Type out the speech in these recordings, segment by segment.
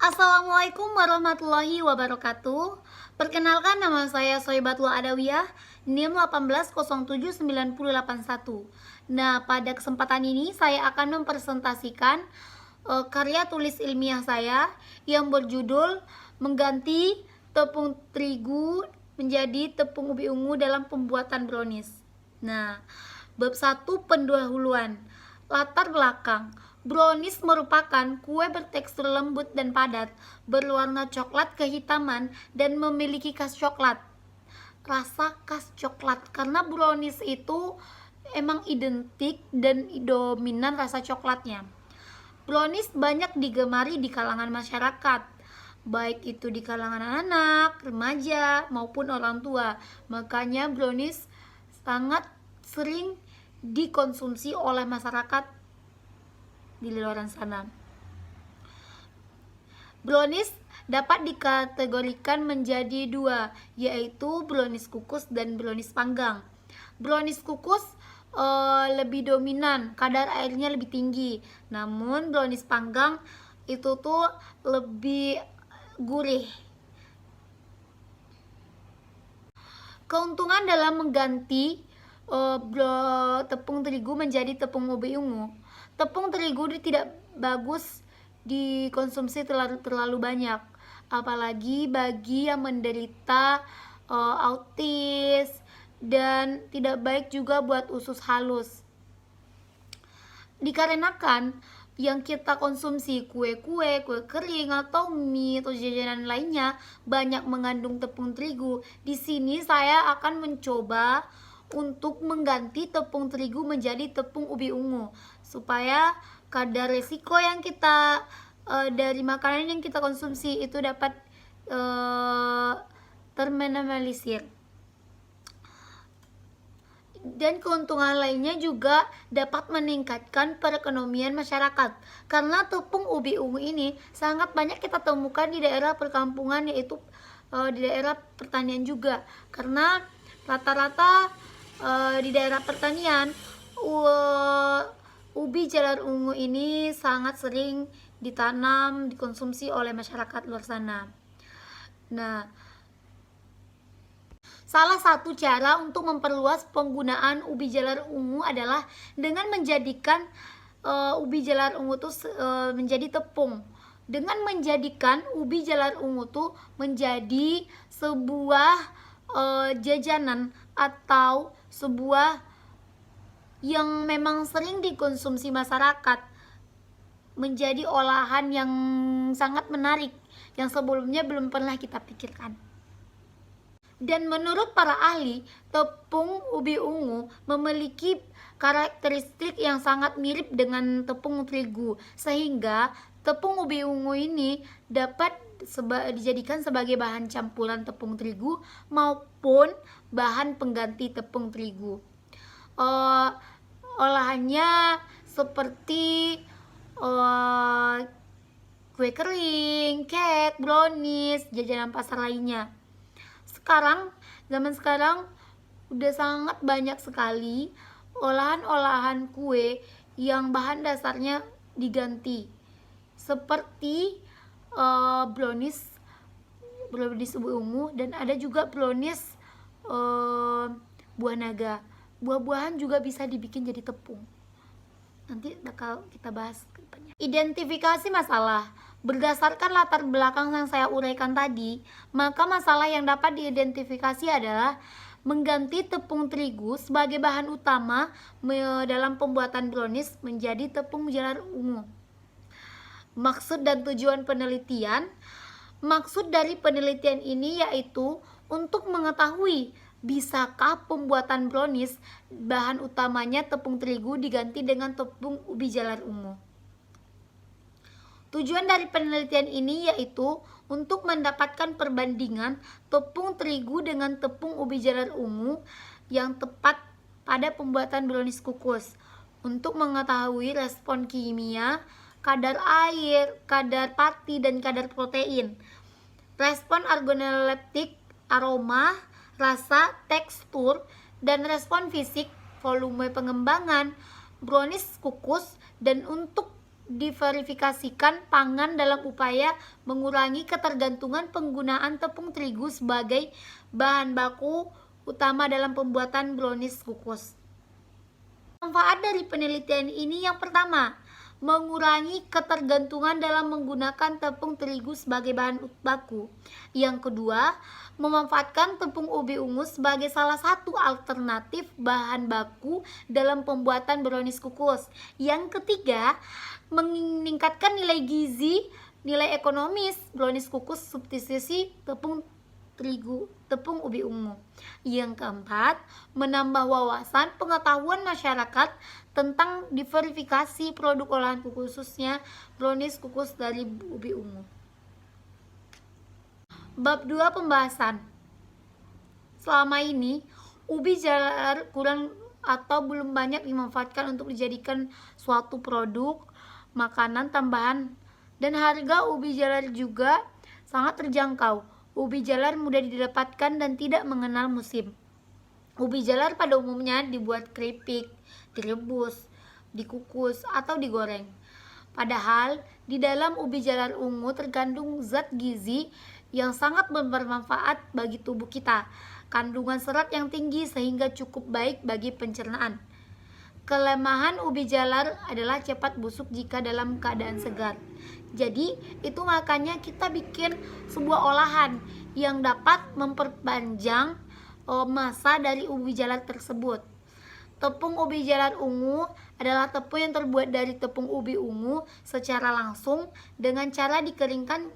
Assalamualaikum warahmatullahi wabarakatuh. Perkenalkan, nama saya Soibatul Adawiyah, NIM 1807981. Nah, pada kesempatan ini saya akan mempresentasikan karya tulis ilmiah saya yang berjudul Mengganti tepung terigu menjadi tepung ubi ungu dalam pembuatan brownies. Nah, bab 1, pendahuluan. Latar belakang. Brownies merupakan kue bertekstur lembut dan padat, berwarna coklat kehitaman, dan memiliki khas coklat. Rasa khas coklat, karena brownies itu emang identik dan dominan rasa coklatnya. Brownies banyak digemari di kalangan masyarakat, baik itu di kalangan anak, remaja, maupun orang tua. Makanya brownies sangat sering dikonsumsi oleh masyarakat di luar sana. Brownies dapat dikategorikan menjadi dua, yaitu brownies kukus dan brownies panggang. Brownies kukus lebih dominan, kadar airnya lebih tinggi. Namun brownies panggang itu tuh lebih gurih. Keuntungan dalam mengganti tepung terigu menjadi tepung ubi ungu. Tepung terigu tidak bagus dikonsumsi terlalu banyak, apalagi bagi yang menderita autis, dan tidak baik juga buat usus halus. Dikarenakan yang kita konsumsi kue kering atau mie atau jajanan lainnya banyak mengandung tepung terigu. Di sini saya akan mencoba untuk mengganti tepung terigu menjadi tepung ubi ungu supaya kadar resiko yang kita dari makanan yang kita konsumsi itu dapat terminimalisir. Dan keuntungan lainnya juga dapat meningkatkan perekonomian masyarakat, karena tepung ubi ungu ini sangat banyak kita temukan di daerah perkampungan, yaitu di daerah pertanian juga, karena rata-rata di daerah pertanian ubi jalar ungu ini sangat sering ditanam, dikonsumsi oleh masyarakat luar sana. Nah, salah satu cara untuk memperluas penggunaan ubi jalar ungu adalah dengan menjadikan ubi jalar ungu itu menjadi tepung. Dengan menjadikan ubi jalar ungu itu menjadi sebuah jajanan atau sebuah yang memang sering dikonsumsi masyarakat, menjadi olahan yang sangat menarik yang sebelumnya belum pernah kita pikirkan. Dan menurut para ahli, tepung ubi ungu memiliki karakteristik yang sangat mirip dengan tepung terigu, sehingga tepung ubi ungu ini dapat dijadikan sebagai bahan campuran tepung terigu maupun bahan pengganti tepung terigu. Olahannya seperti kue kering, cake, brownies, jajanan pasar lainnya. Zaman sekarang udah sangat banyak sekali olahan-olahan kue yang bahan dasarnya diganti, seperti brownies ubi ungu, dan ada juga brownies buah naga. Buah-buahan juga bisa dibikin jadi tepung. Nanti bakal kita bahas ke depannya. Identifikasi masalah. Berdasarkan latar belakang yang saya uraikan tadi, maka masalah yang dapat diidentifikasi adalah mengganti tepung terigu sebagai bahan utama dalam pembuatan brownies menjadi tepung jalar ungu. Maksud dan tujuan penelitian. Maksud dari penelitian ini yaitu untuk mengetahui bisakah pembuatan brownies bahan utamanya tepung terigu diganti dengan tepung ubi jalar ungu. Tujuan dari penelitian ini yaitu untuk mendapatkan perbandingan tepung terigu dengan tepung ubi jalar ungu yang tepat pada pembuatan brownies kukus, untuk mengetahui respon kimia, kadar air, kadar pati, dan kadar protein, respon organoleptik, aroma, rasa, tekstur, dan respon fisik, volume pengembangan brownies kukus, dan untuk diverifikasikan pangan dalam upaya mengurangi ketergantungan penggunaan tepung terigu sebagai bahan baku utama dalam pembuatan brownies kukus. Manfaat dari penelitian ini yang pertama, mengurangi ketergantungan dalam menggunakan tepung terigu sebagai bahan baku. Yang kedua, memanfaatkan tepung ubi ungu sebagai salah satu alternatif bahan baku dalam pembuatan brownies kukus. Yang ketiga, meningkatkan nilai gizi, nilai ekonomis brownies kukus substitusi tepung ubi ungu. Yang keempat, menambah wawasan pengetahuan masyarakat tentang diverifikasi produk olahan khususnya brownies kukus dari ubi ungu. Bab 2 pembahasan. Selama ini, ubi jalar kurang atau belum banyak dimanfaatkan untuk dijadikan suatu produk makanan tambahan, dan harga ubi jalar juga sangat terjangkau. Ubi jalar mudah didapatkan dan tidak mengenal musim. Ubi jalar pada umumnya dibuat keripik, direbus, dikukus, atau digoreng. Padahal di dalam ubi jalar ungu terkandung zat gizi yang sangat bermanfaat bagi tubuh kita. Kandungan serat yang tinggi sehingga cukup baik bagi pencernaan. Kelemahan ubi jalar adalah cepat busuk jika dalam keadaan segar. Jadi itu makanya kita bikin sebuah olahan yang dapat memperpanjang masa dari ubi jalar tersebut. Tepung ubi jalar ungu adalah tepung yang terbuat dari tepung ubi ungu secara langsung dengan cara dikeringkan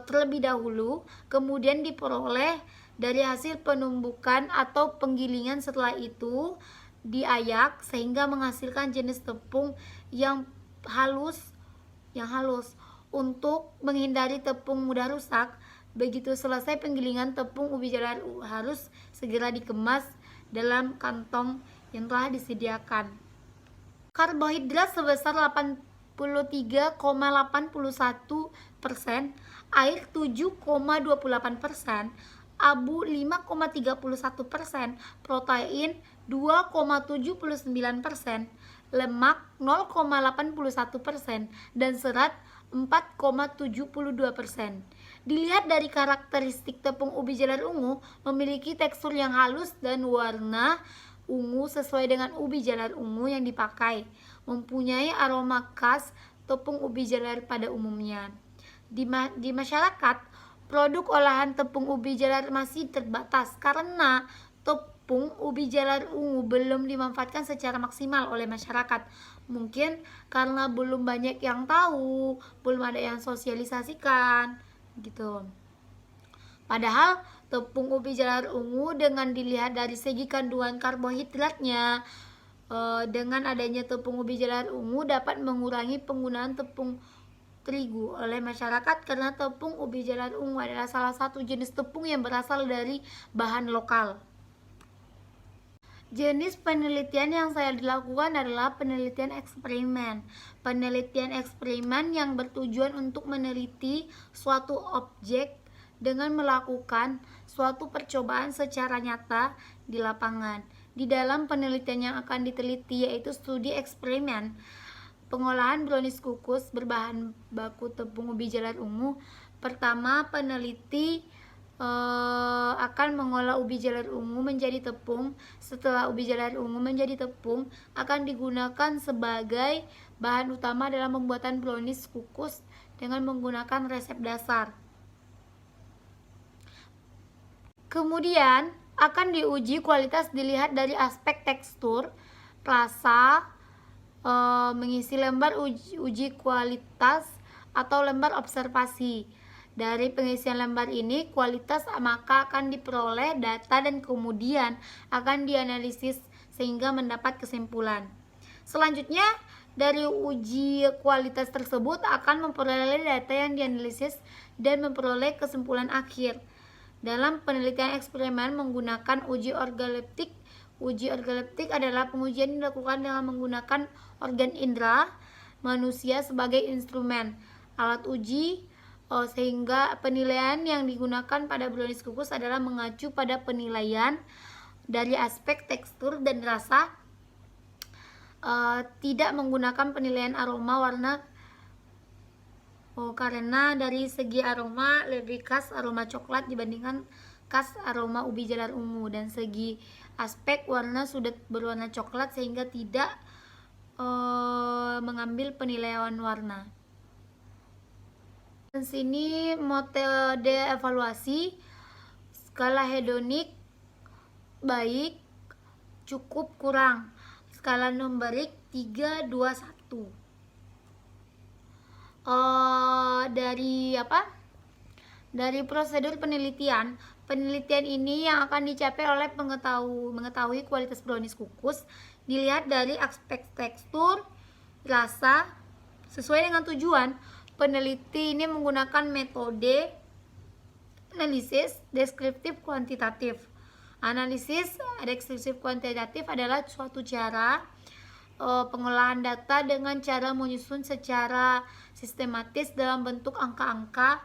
terlebih dahulu, kemudian diperoleh dari hasil penumbukan atau penggilingan. Setelah itu diayak sehingga menghasilkan jenis tepung yang halus untuk menghindari tepung mudah rusak. Begitu selesai penggilingan, tepung ubi jalar harus segera dikemas dalam kantong yang telah disediakan. Karbohidrat sebesar 83,81%, air 7,28%, abu 5,31%, protein 2,79%, lemak 0,81%, dan serat 4,72%. Dilihat dari karakteristik tepung ubi jalar ungu memiliki tekstur yang halus dan warna ungu sesuai dengan ubi jalar ungu yang dipakai, mempunyai aroma khas tepung ubi jalar pada umumnya. Di masyarakat, produk olahan tepung ubi jalar masih terbatas karena tepung ubi jalar ungu belum dimanfaatkan secara maksimal oleh masyarakat. Mungkin karena belum banyak yang tahu, belum ada yang sosialisasikan gitu. Padahal tepung ubi jalar ungu dengan dilihat dari segi kandungan karbohidratnya, dengan adanya tepung ubi jalar ungu dapat mengurangi penggunaan tepung terigu oleh masyarakat karena tepung ubi jalar ungu adalah salah satu jenis tepung yang berasal dari bahan lokal. Jenis penelitian yang saya dilakukan adalah penelitian eksperimen. Penelitian eksperimen yang bertujuan untuk meneliti suatu objek dengan melakukan suatu percobaan secara nyata di lapangan. Di dalam penelitian yang akan diteliti yaitu studi eksperimen pengolahan brownies kukus berbahan baku tepung ubi jalar ungu. Pertama, peneliti akan mengolah ubi jalar ungu menjadi tepung. Setelah ubi jalar ungu menjadi tepung, akan digunakan sebagai bahan utama dalam pembuatan brownies kukus dengan menggunakan resep dasar. Kemudian akan diuji kualitas dilihat dari aspek tekstur, rasa, mengisi lembar uji kualitas atau lembar observasi. Dari pengisian lembar ini, kualitas maka akan diperoleh data dan kemudian akan dianalisis sehingga mendapat kesimpulan. Selanjutnya, dari uji kualitas tersebut akan memperoleh data yang dianalisis dan memperoleh kesimpulan akhir. Dalam penelitian eksperimen menggunakan uji organoleptik. Uji organoleptik adalah pengujian yang dilakukan dengan menggunakan organ indera manusia sebagai instrumen alat uji, sehingga penilaian yang digunakan pada brownies kukus adalah mengacu pada penilaian dari aspek tekstur dan rasa, tidak menggunakan penilaian aroma, warna, karena dari segi aroma lebih khas aroma coklat dibandingkan khas aroma ubi jalar ungu, dan segi aspek warna sudah berwarna coklat sehingga tidak mengambil penilaian warna. Dan sini metode evaluasi skala hedonik baik, cukup, kurang. Skala numerik 3, 2, 1. Dari prosedur penelitian ini yang akan dicapai oleh mengetahui kualitas brownies kukus dilihat dari aspek tekstur, rasa. Sesuai dengan tujuan, peneliti ini menggunakan metode analisis deskriptif kuantitatif. Analisis deskriptif kuantitatif adalah suatu cara pengolahan data dengan cara menyusun secara sistematis dalam bentuk angka-angka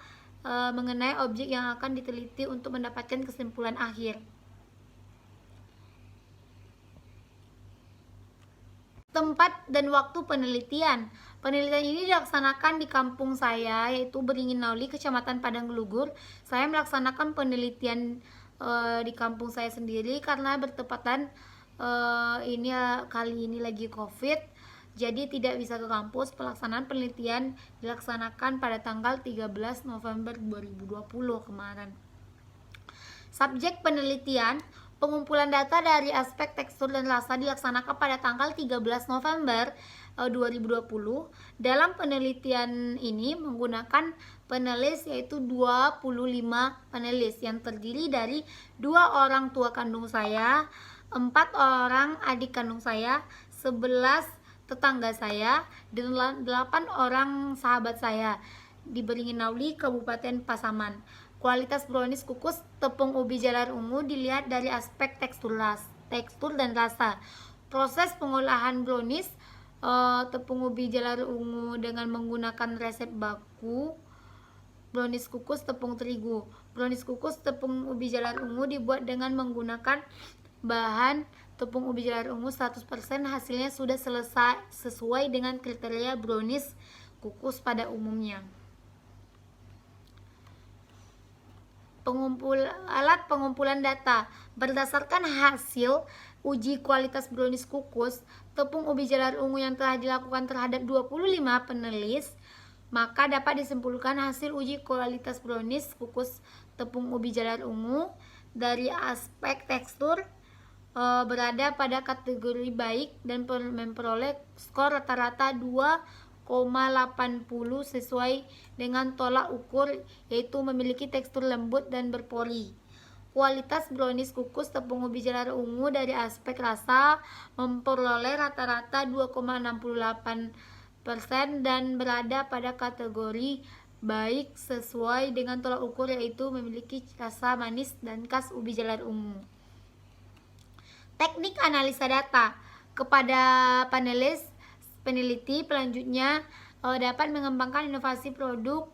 mengenai objek yang akan diteliti untuk mendapatkan kesimpulan akhir. Tempat dan waktu penelitian. Penelitian ini dilaksanakan di kampung saya, yaitu Beringin Nauli, Kecamatan Padang Gelugur. Saya melaksanakan penelitian di kampung saya sendiri karena bertepatan kali ini lagi COVID, jadi tidak bisa ke kampus. Pelaksanaan penelitian dilaksanakan pada tanggal 13 November 2020 kemarin. Subjek penelitian, pengumpulan data dari aspek tekstur dan rasa dilaksanakan pada tanggal 13 November 2020. Dalam penelitian ini menggunakan panelis, yaitu 25 panelis yang terdiri dari 2 orang tua kandung saya, 4 orang adik kandung saya, 11 tetangga saya, dan 8 orang sahabat saya di Beringin Nauli, Kabupaten Pasaman. Kualitas brownies kukus tepung ubi jalar ungu dilihat dari aspek tekstur dan rasa. Proses pengolahan brownies tepung ubi jalar ungu dengan menggunakan resep baku. Brownies kukus tepung terigu. Brownies kukus tepung ubi jalar ungu dibuat dengan menggunakan bahan tepung ubi jalar ungu 100%. Hasilnya sudah selesai sesuai dengan kriteria brownies kukus pada umumnya. Alat pengumpulan data. Berdasarkan hasil uji kualitas brownies kukus tepung ubi jalar ungu yang telah dilakukan terhadap 25 panelis, maka dapat disimpulkan hasil uji kualitas brownies kukus tepung ubi jalar ungu dari aspek tekstur berada pada kategori baik dan memperoleh skor rata-rata 2,80 sesuai dengan tolak ukur, yaitu memiliki tekstur lembut dan berpori. Kualitas brownies kukus tepung ubi jalar ungu dari aspek rasa memperoleh rata-rata 2,68% dan berada pada kategori baik sesuai dengan tolak ukur, yaitu memiliki rasa manis dan khas ubi jalar ungu. Teknik analisa data. Kepada peneliti selanjutnya dapat mengembangkan inovasi produk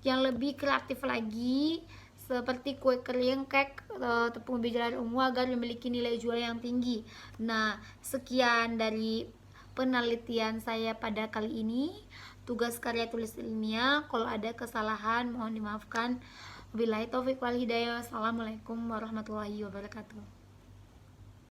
yang lebih kreatif lagi, seperti kue kering, kek tepung ubi jalar ungu agar memiliki nilai jual yang tinggi. Nah, sekian dari penelitian saya pada kali ini. Tugas karya tulis ilmiah. Kalau ada kesalahan mohon dimaafkan. Wabillahi taufiq wal hidayah. Wassalamualaikum warahmatullahi wabarakatuh.